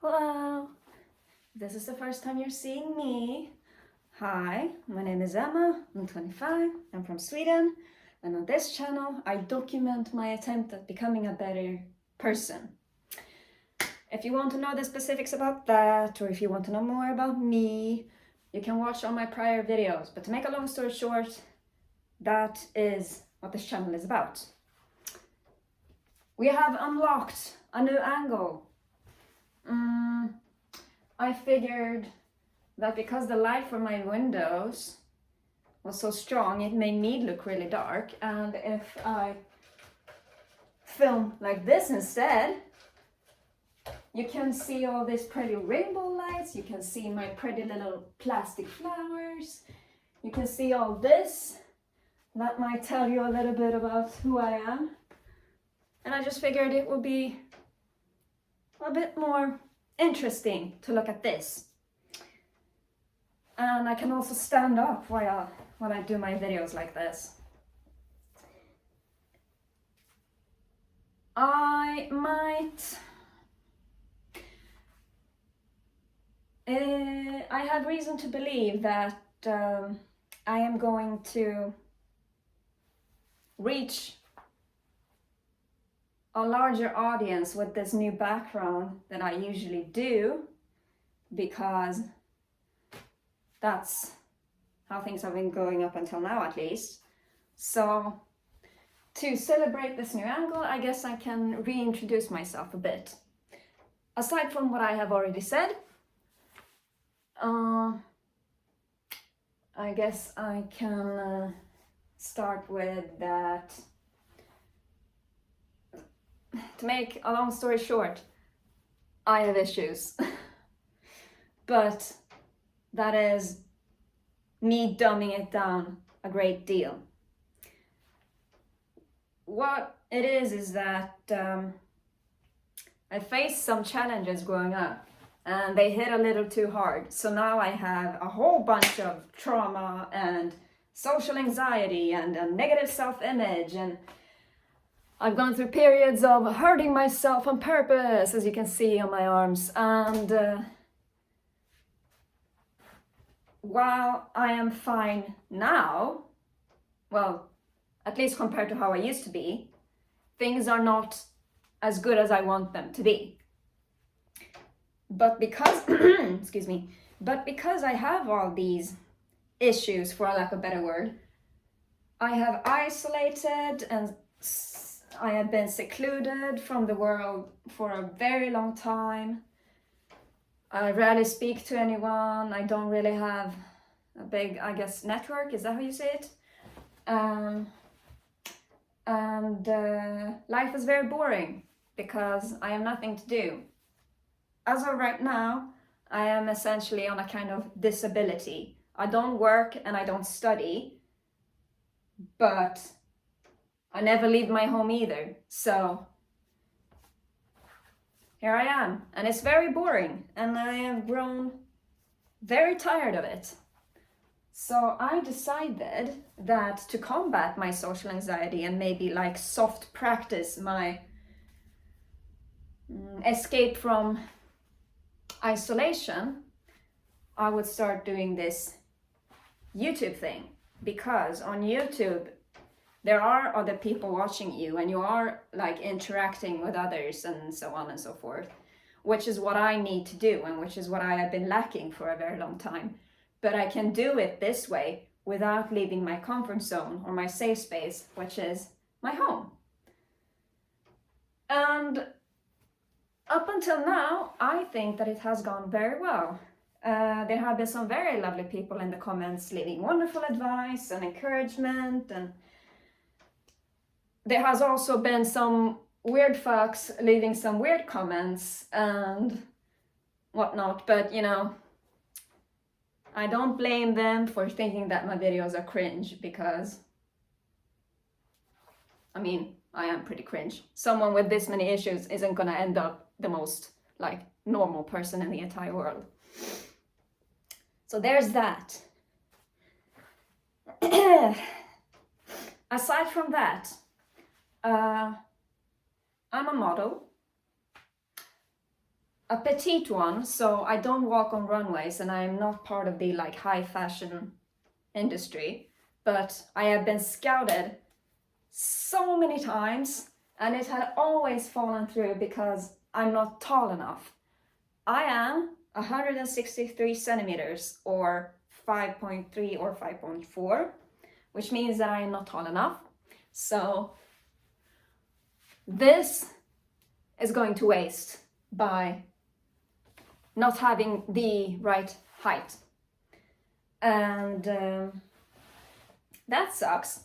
Hello! If this is the first time you're seeing me, hi, my name is Emma, I'm 25, I'm from Sweden, and on this channel I document my attempt at becoming a better person. If you want to know the specifics about that, or if you want to know more about me, you can watch all my prior videos, but to make a long story short, that is what this channel is about. We have unlocked a new angle. I figured that because the light from my windows was so strong, it made me look really dark, and if I film like this instead, you can see all these pretty rainbow lights, you can see my pretty little plastic flowers, you can see all this. That might tell you a little bit about who I am. And I just figured it would be a bit more interesting to look at this. And I can also stand up while I do my videos like this. I have reason to believe that I am going to reach a larger audience with this new background than I usually do, because that's how things have been going up until now, at least. So to celebrate this new angle, I guess I can reintroduce myself a bit. Aside from what I have already said, I guess I can start with that. To make a long story short, I have issues. But that is me dumbing it down a great deal. What it is that I faced some challenges growing up, and they hit a little too hard. So now I have a whole bunch of trauma and social anxiety and a negative self-image, and I've gone through periods of hurting myself on purpose, as you can see on my arms. And while I am fine now, well, at least compared to how I used to be, things are not as good as I want them to be. But because, excuse me, but because I have all these issues, for a lack of a better word, I have isolated and I have been secluded from the world for a very long time. I rarely speak to anyone. I don't really have a big, I guess, network. Is that how you say it? Life is very boring because I have nothing to do. As of right now, I am essentially on a kind of disability. I don't work and I don't study, but I never leave my home either. So here I am, and it's very boring, and I have grown very tired of it. So I decided that to combat my social anxiety and maybe like soft practice my escape from isolation, I would start doing this YouTube thing, because on YouTube there are other people watching you and you are like interacting with others and so on and so forth, which is what I need to do and which is what I have been lacking for a very long time. But I can do it this way without leaving my comfort zone or my safe space, which is my home. And up until now, I think that it has gone very well. There have been some very lovely people in the comments leaving wonderful advice and encouragement, and there has also been some weird fucks leaving some weird comments and whatnot, but you know, I don't blame them for thinking that my videos are cringe, because I mean, I am pretty cringe. Someone with this many issues isn't gonna end up the most like normal person in the entire world. So there's that. Aside from that, I'm a model. a petite one, so I don't walk on runways and I'm not part of the like high fashion industry, but I have been scouted so many times and it had always fallen through because I'm not tall enough. I am 163 centimeters or 5.3 or 5.4, which means that I am not tall enough. So this is going to waste by not having the right height. And that sucks,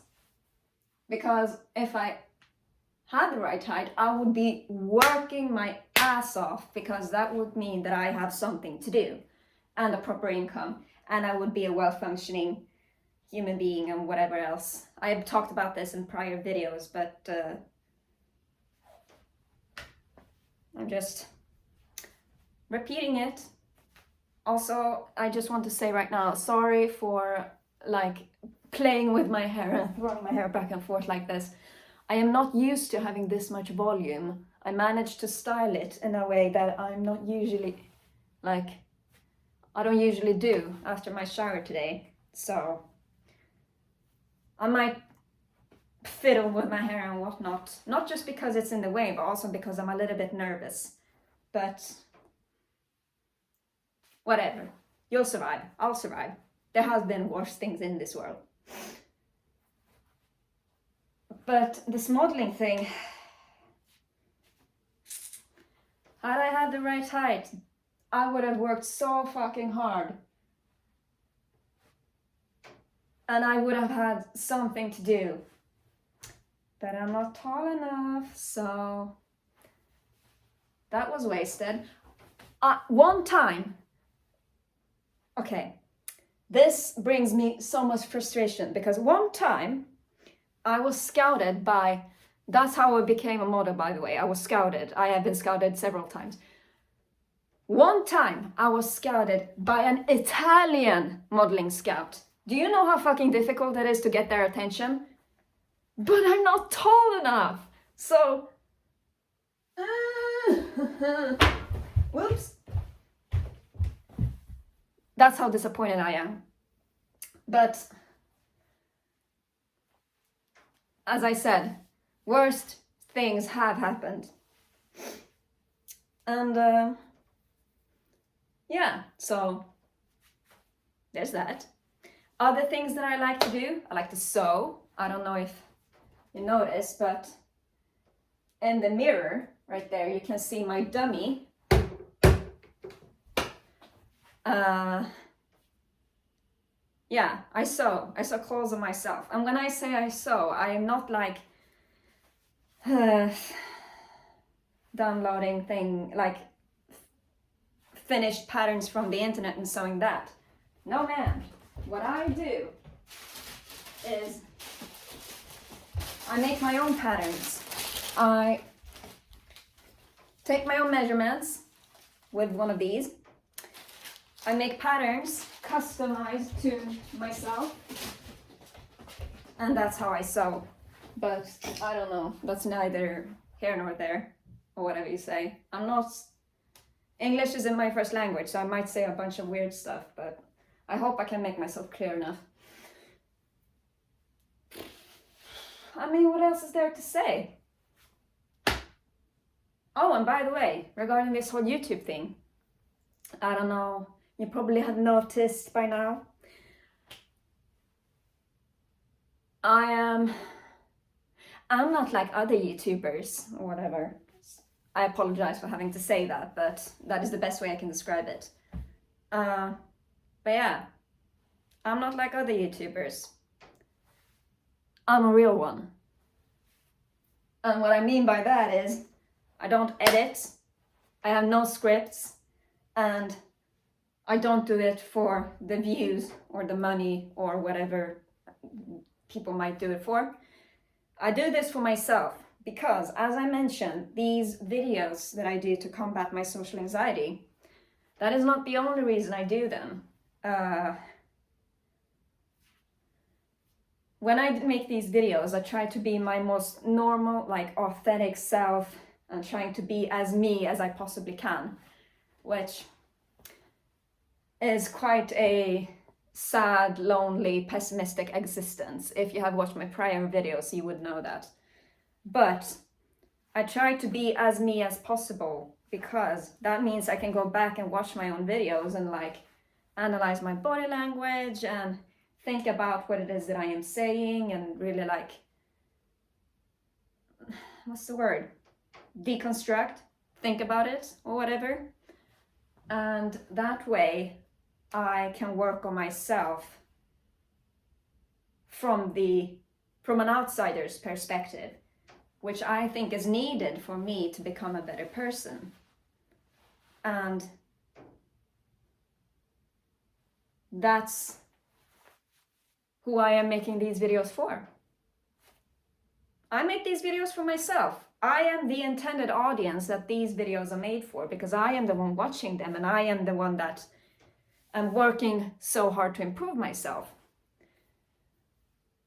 because if I had the right height, I would be working my ass off, because that would mean that I have something to do and a proper income, and I would be a well-functioning human being and whatever else. I have talked about this in prior videos, but I'm just repeating it. Also, I just want to say right now, sorry for like playing with my hair and throwing my hair back and forth like this. I am not used to having this much volume. I managed to style it in a way that I'm not usually, like, I don't usually do after my shower today. So I might fiddle with my hair and whatnot. Not just because it's in the way, but also because I'm a little bit nervous. But whatever, you'll survive, I'll survive. There has been worse things in this world. But this modeling thing, had I had the right height, I would have worked so fucking hard. And I would have had something to do. But I'm not tall enough, so that was wasted. One time, okay, this brings me so much frustration, because one time I was scouted by, that's how I became a model, by the way. I was scouted. I have been scouted several times. One time I was scouted by an Italian modeling scout. Do you know how fucking difficult it is to get their attention? But I'm not tall enough. So, whoops. That's how disappointed I am. But as I said, worst things have happened. And yeah, so there's that. Other things that I like to do, I like to sew. I don't know if you notice, but in the mirror right there, you can see my dummy. Yeah, I sew clothes on myself. And when I say I sew, I am not like downloading finished patterns from the internet and sewing that. No, man. What I do is I make my own patterns. I take my own measurements with one of these. I make patterns customized to myself, and that's how I sew. But I don't know, that's neither here nor there, or whatever you say. English isn't my first language, so I might say a bunch of weird stuff, but I hope I can make myself clear enough. I mean, what else is there to say? Oh, and by the way, regarding this whole YouTube thing, I don't know, you probably have noticed by now, I'm not like other YouTubers or whatever. I apologize for having to say that, but that is the best way I can describe it. But yeah, I'm not like other YouTubers. I'm a real one. And what I mean by that is, I don't edit, I have no scripts, and I don't do it for the views or the money or whatever people might do it for. I do this for myself because, as I mentioned, these videos that I do to combat my social anxiety, that is not the only reason I do them. When I make these videos, I try to be my most normal, like authentic self, and trying to be as me as I possibly can. which is quite a sad, lonely, pessimistic existence. If you have watched my prior videos, you would know that. But I try to be as me as possible, because that means I can go back and watch my own videos and like analyze my body language and think about what it is that I am saying and really like, what's the word? Deconstruct, think about it or whatever. And that way I can work on myself from an outsider's perspective, which I think is needed for me to become a better person. And that's who I am making these videos for. I make these videos for myself. I am the intended audience that these videos are made for, because I am the one watching them and I am the one that am working so hard to improve myself.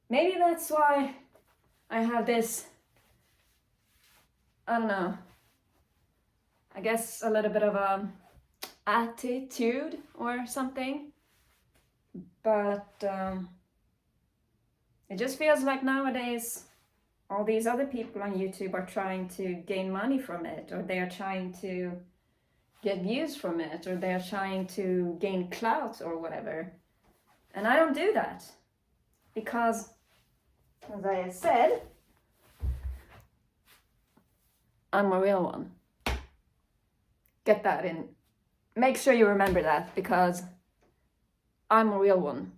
Maybe that's why I have this, I don't know, I guess a little bit of a attitude or something. But it just feels like nowadays all these other people on YouTube are trying to gain money from it, or they are trying to get views from it, or they are trying to gain clout or whatever. And I don't do that, because, as I said, I'm a real one. Get that in. Make sure you remember that, because I'm a real one.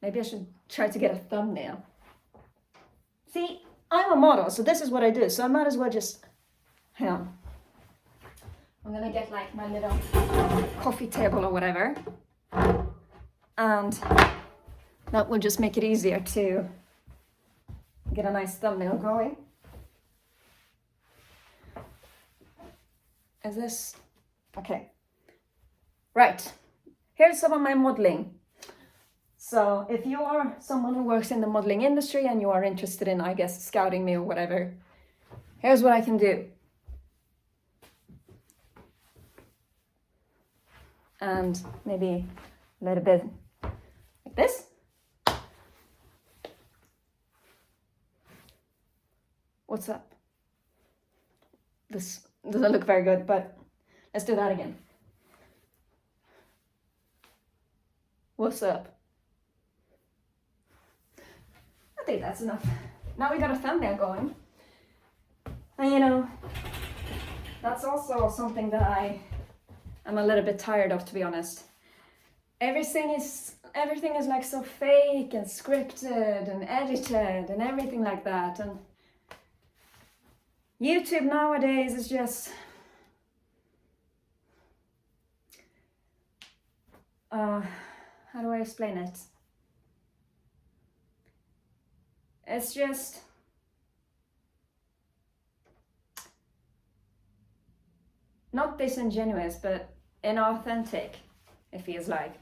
Maybe I should try to get a thumbnail. See, I'm a model, so this is what I do. So I might as well just, hang on. I'm gonna get like my little coffee table or whatever. And that will just make it easier to get a nice thumbnail going. Is this, okay. Right, here's some of my modeling. So if you are someone who works in the modeling industry and you are interested in, I guess, scouting me or whatever, here's what I can do. And maybe a little bit like this. What's up? This doesn't look very good, but let's do that again. What's up? I think that's enough. Now we got a thumbnail going. And you know, that's also something that I'm a little bit tired of, to be honest. Everything is like so fake and scripted and edited and everything like that. And YouTube nowadays is just how do I explain it? It's just not disingenuous, but inauthentic, it feels like.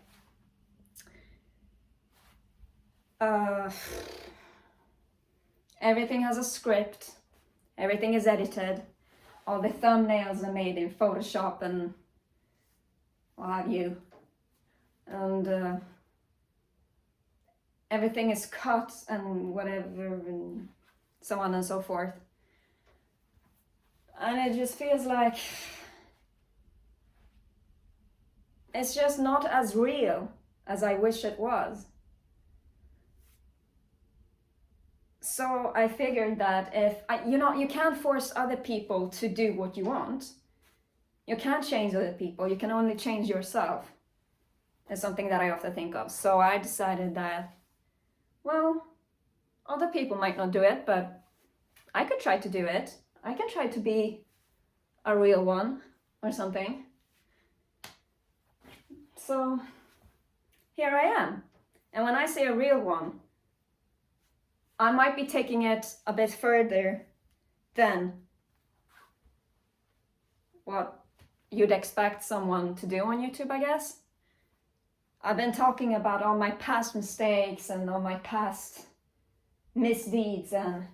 Everything has a script, everything is edited, all the thumbnails are made in Photoshop and what have you, and everything is cut and whatever, and so on and so forth. And it just feels like it's just not as real as I wish it was. So I figured that you can't force other people to do what you want. You can't change other people, you can only change yourself. It's something that I often think of. So I decided that, well, other people might not do it, but I could try to do it. I can try to be a real one or something. So here I am. And when I say a real one, I might be taking it a bit further than what you'd expect someone to do on YouTube, I guess. I've been talking about all my past mistakes and all my past misdeeds, and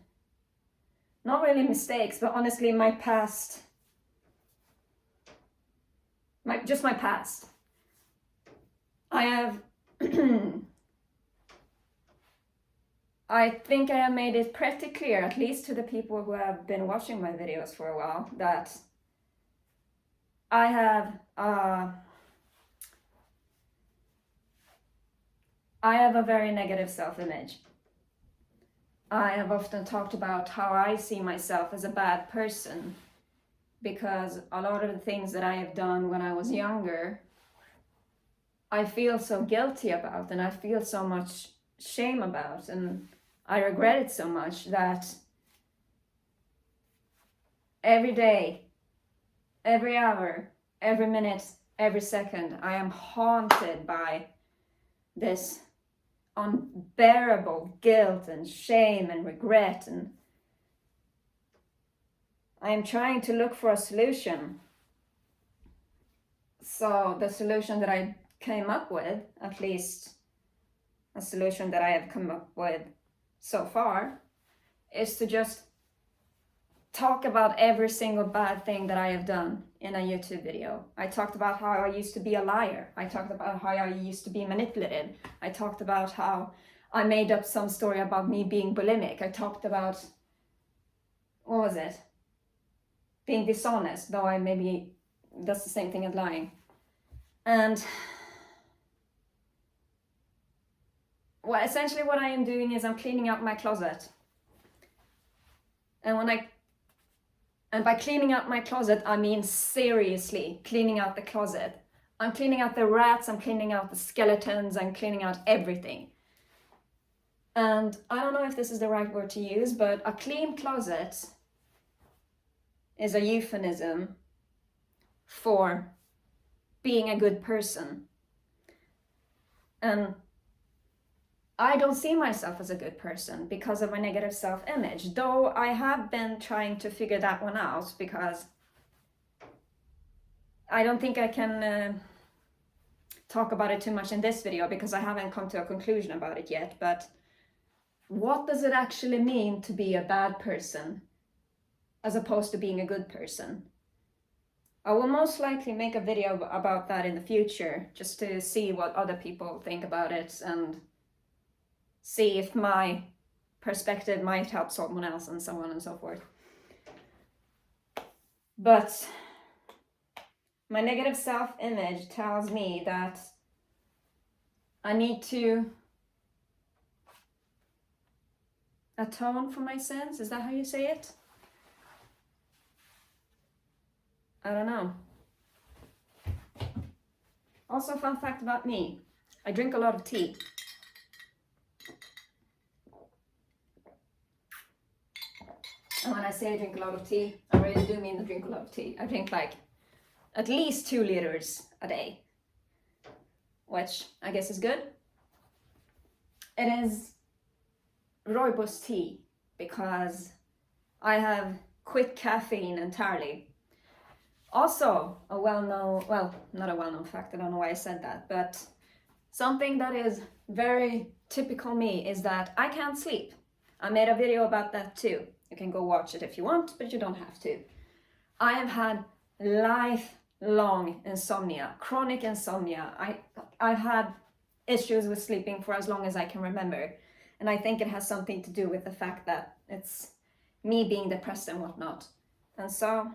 not really mistakes, but honestly my past just my past. I have I think I have made it pretty clear, at least to the people who have been watching my videos for a while, that I have a very negative self-image. I have often talked about how I see myself as a bad person because a lot of the things that I have done when I was younger, I feel so guilty about, and I feel so much shame about, and I regret it so much that every day, every hour, every minute, every second, I am haunted by this unbearable guilt and shame and regret, and I am trying to look for a solution. So the solution that I came up with, at least a solution that I have come up with so far, is to just talk about every single bad thing that I have done in a YouTube video. I talked about how I used to be a liar. I talked about how I used to be manipulative. I talked about how I made up some story about me being bulimic. I talked about, what was it? Being dishonest, though that's the same thing as lying. And well, essentially what I am doing is I'm cleaning out my closet. And by cleaning out my closet, I mean seriously cleaning out the closet. I'm cleaning out the rats, I'm cleaning out the skeletons, I'm cleaning out everything. And I don't know if this is the right word to use, but a clean closet is a euphemism for being a good person. And I don't see myself as a good person because of my negative self-image, though I have been trying to figure that one out, because I don't think I can talk about it too much in this video because I haven't come to a conclusion about it yet. But what does it actually mean to be a bad person as opposed to being a good person? I will most likely make a video about that in the future, just to see what other people think about it and see if my perspective might help someone else, and so on and so forth. But my negative self-image tells me that I need to atone for my sins. Is that how you say it? I don't know. Also, fun fact about me, I drink a lot of tea. And when I say I drink a lot of tea, I really do mean I drink a lot of tea. I drink like at least 2 liters a day, which I guess is good. It is rooibos tea because I have quit caffeine entirely. Also, a well-known, well, not a well-known fact, I don't know why I said that, but something that is very typical me is that I can't sleep. I made a video about that too. You can go watch it if you want, but you don't have to. I have had lifelong insomnia, chronic insomnia. I've had issues with sleeping for as long as I can remember. And I think it has something to do with the fact that it's me being depressed and whatnot. And so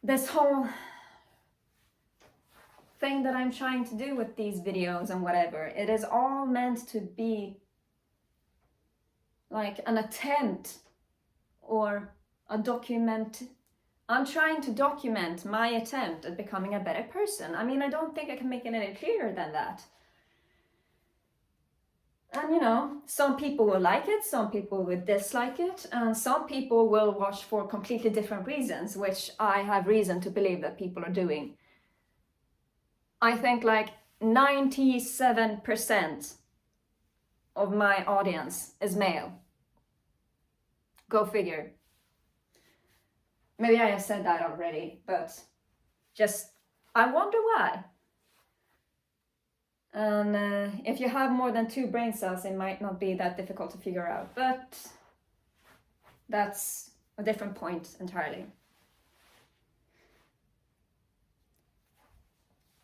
this whole thing that I'm trying to do with these videos and whatever, it is all meant to be like an attempt or a document. I'm trying to document my attempt at becoming a better person. I mean, I don't think I can make it any clearer than that. And you know, some people will like it, some people will dislike it, and some people will watch for completely different reasons, which I have reason to believe that people are doing. I think like 97% of my audience is male. Go figure. Maybe I have said that already, but just, I wonder why. And if you have more than 2 brain cells, it might not be that difficult to figure out, but that's a different point entirely.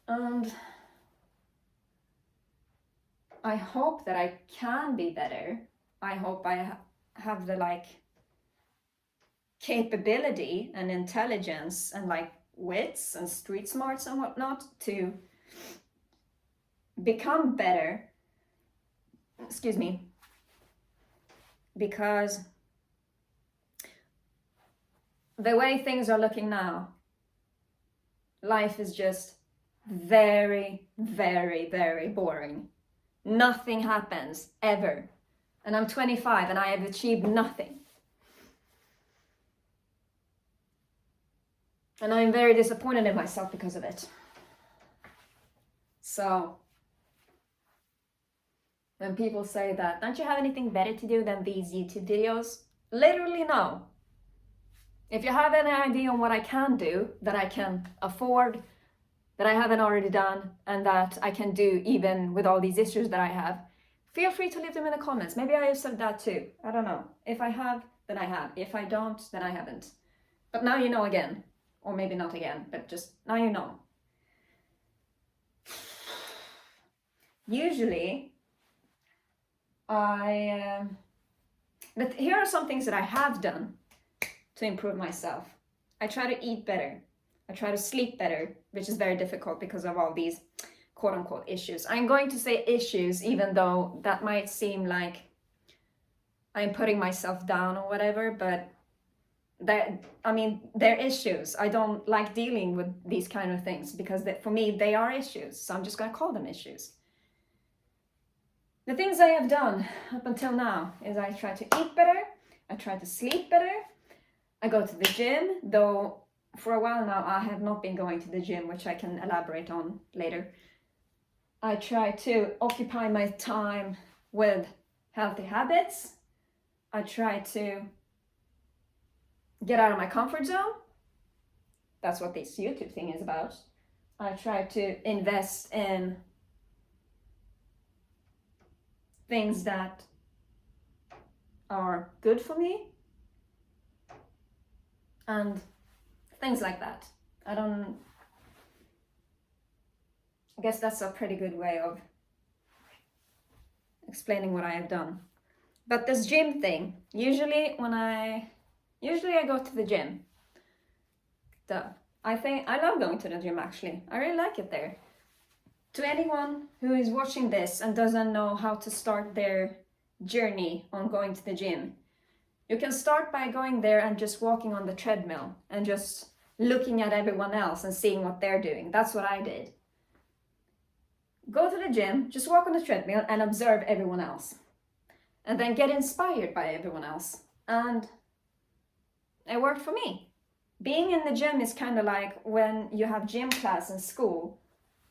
And I hope that I can be better. I hope I have the like capability and intelligence and like wits and street smarts and whatnot to become better. Excuse me. Because the way things are looking now, life is just very, very, very boring. Nothing happens ever. And I'm 25 and I have achieved nothing. And I'm very disappointed in myself because of it. So, when people say that, don't you have anything better to do than these YouTube videos? Literally no. If you have any idea on what I can do, that I can afford, that I haven't already done, and that I can do even with all these issues that I have, feel free to leave them in the comments. Maybe I have said that too. I don't know. If I have, then I have. If I don't, then I haven't. But now you know again. Or maybe not again, but just now you know. Usually, but here are some things that I have done to improve myself. I try to eat better. I try to sleep better, which is very difficult because of all these quote-unquote issues. I'm going to say issues, even though that might seem like I'm putting myself down or whatever, but they're issues. I don't like dealing with these kind of things because for me, they are issues. So I'm just going to call them issues. The things I have done up until now is I try to eat better. I try to sleep better. I go to the gym, though for a while now I have not been going to the gym, which I can elaborate on later. I try to occupy my time with healthy habits. I try to get out of my comfort zone. That's what this YouTube thing is about. I try to invest in things that are good for me and things like that. I guess that's a pretty good way of explaining what I have done. But this gym thing, usually I go to the gym. I love going to the gym actually. I really like it there. To anyone who is watching this and doesn't know how to start their journey on going to the gym, you can start by going there and just walking on the treadmill and just looking at everyone else and seeing what they're doing. That's what I did. Go to the gym, just walk on the treadmill and observe everyone else. And then get inspired by everyone else. And it worked for me. Being in the gym is kind of like when you have gym class in school,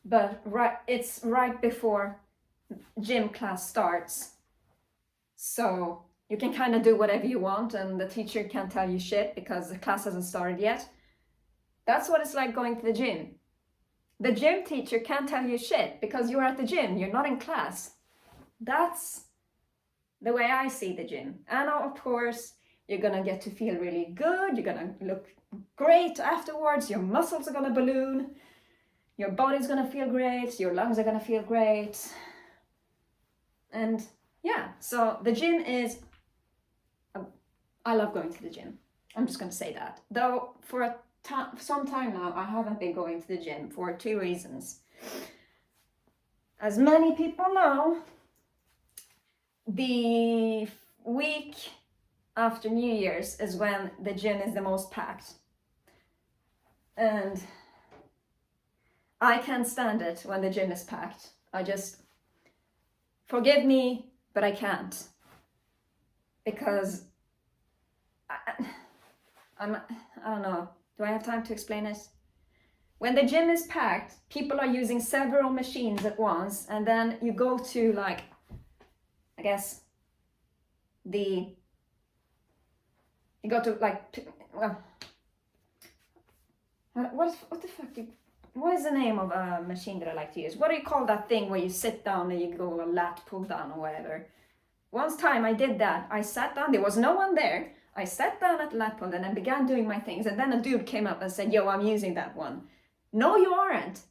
but it's right before gym class starts. So you can kind of do whatever you want and the teacher can't tell you shit because the class hasn't started yet. That's what it's like going to the gym. The gym teacher can't tell you shit because you're at the gym, you're not in class. That's the way I see the gym. And of course, you're gonna get to feel really good, you're gonna look great afterwards, your muscles are gonna balloon, your body's gonna feel great, your lungs are gonna feel great. And yeah, so the gym is, I love going to the gym. I'm just gonna say that. Though for some time now, I haven't been going to the gym for 2 reasons. As many people know, the week after New Year's is when the gym is the most packed. And I can't stand it when the gym is packed. Forgive me, but I can't. Because I don't know. Do I have time to explain it? When the gym is packed, people are using several machines at once, and then you go to what is the name of a machine that I like to use? What do you call that thing where you sit down and you go a lat pull down or whatever? Once time I did that. I sat down, there was no one there. I sat down at the lat pull and I began doing my things, and then a dude came up and said, yo, I'm using that one. No, you aren't.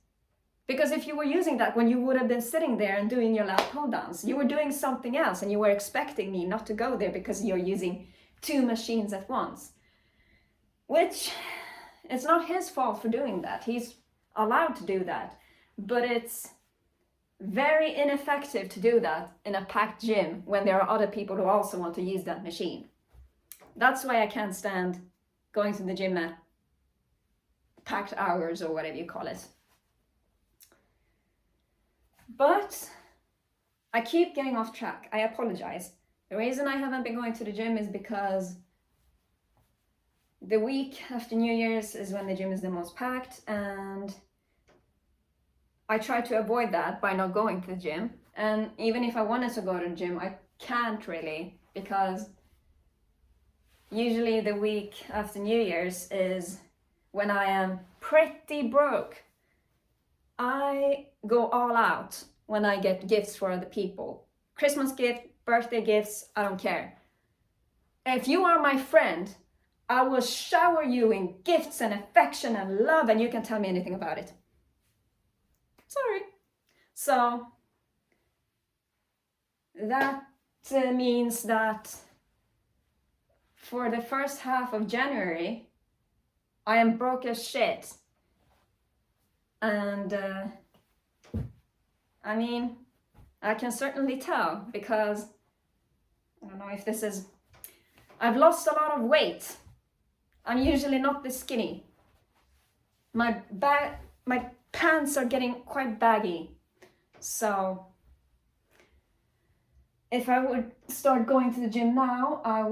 Because if you were using that when you would have been sitting there and doing your lat pull downs, you were doing something else and you were expecting me not to go there because you're using 2 machines at once. Which, it's not his fault for doing that. He's allowed to do that. But it's very ineffective to do that in a packed gym when there are other people who also want to use that machine. That's why I can't stand going to the gym at packed hours or whatever you call it. But I keep getting off track. I apologize. The reason I haven't been going to the gym is because the week after New Year's is when the gym is the most packed, and I try to avoid that by not going to the gym. And even if I wanted to go to the gym, I can't really, because usually the week after New Year's is when I am pretty broke. I go all out when I get gifts for other people. Christmas gift, birthday gifts, I don't care. If you are my friend, I will shower you in gifts and affection and love, and you can tell me anything about it. Sorry. So that means that for the first half of January, I am broke as shit. And I mean, I can certainly tell, because I don't know if this is, I've lost a lot of weight. I'm usually not this skinny. My pants are getting quite baggy. So if I would start going to the gym now, I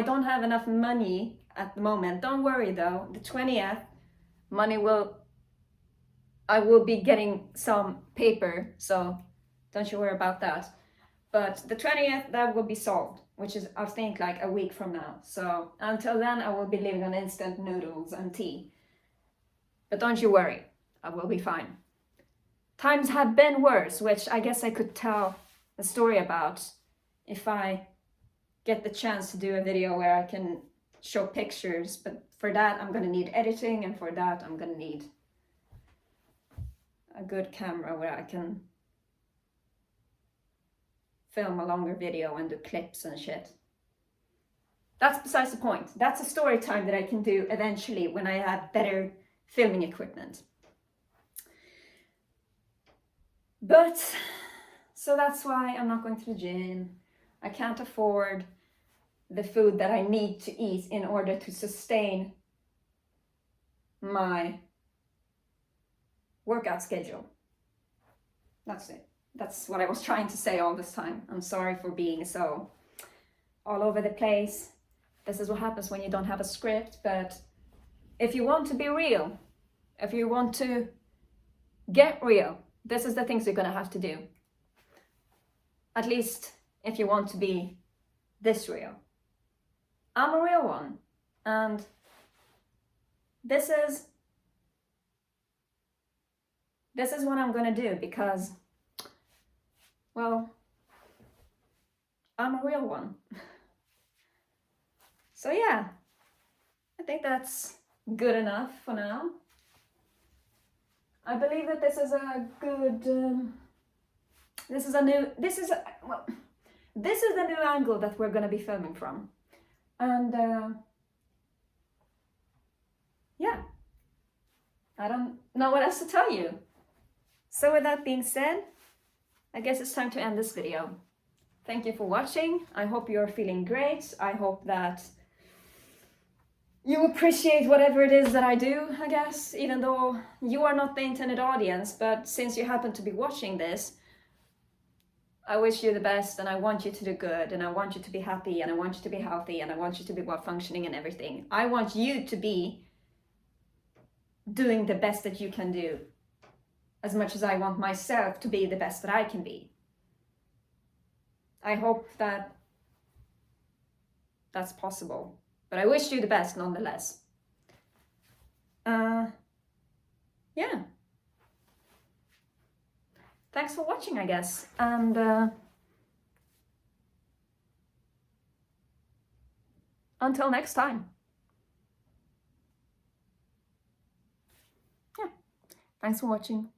don't have enough money at the moment. Don't worry though, the 20th, I will be getting some paper, so don't you worry about that. But the 20th, that will be solved, which is, I think, like a week from now. So until then, I will be living on instant noodles and tea. But don't you worry, I will be fine. Times have been worse, which I guess I could tell a story about if I get the chance to do a video where I can show pictures. But for that, I'm gonna need editing, and for that, I'm gonna need a good camera where I can film a longer video and do clips and shit. That's besides the point. That's a story time that I can do eventually when I have better filming equipment. But, so that's why I'm not going to the gym. I can't afford the food that I need to eat in order to sustain my workout schedule. That's it. That's what I was trying to say all this time. I'm sorry for being so all over the place. This is what happens when you don't have a script. But if you want to be real, if you want to get real, this is the things you're gonna have to do. At least if you want to be this real. I'm a real one, and this is what I'm gonna do, because, well, I'm a real one. So yeah, I think that's good enough for now. I believe that this is a good, this is the new angle that we're gonna be filming from. And yeah, I don't know what else to tell you. So with that being said, I guess it's time to end this video. Thank you for watching. I hope you're feeling great. I hope that you appreciate whatever it is that I do, I guess, even though you are not the intended audience. But since you happen to be watching this, I wish you the best, and I want you to do good, and I want you to be happy, and I want you to be healthy, and I want you to be well functioning and everything. I want you to be doing the best that you can do, as much as I want myself to be the best that I can be. I hope that that's possible, but I wish you the best nonetheless. Yeah. Thanks for watching, I guess, and until next time. Yeah. Thanks for watching.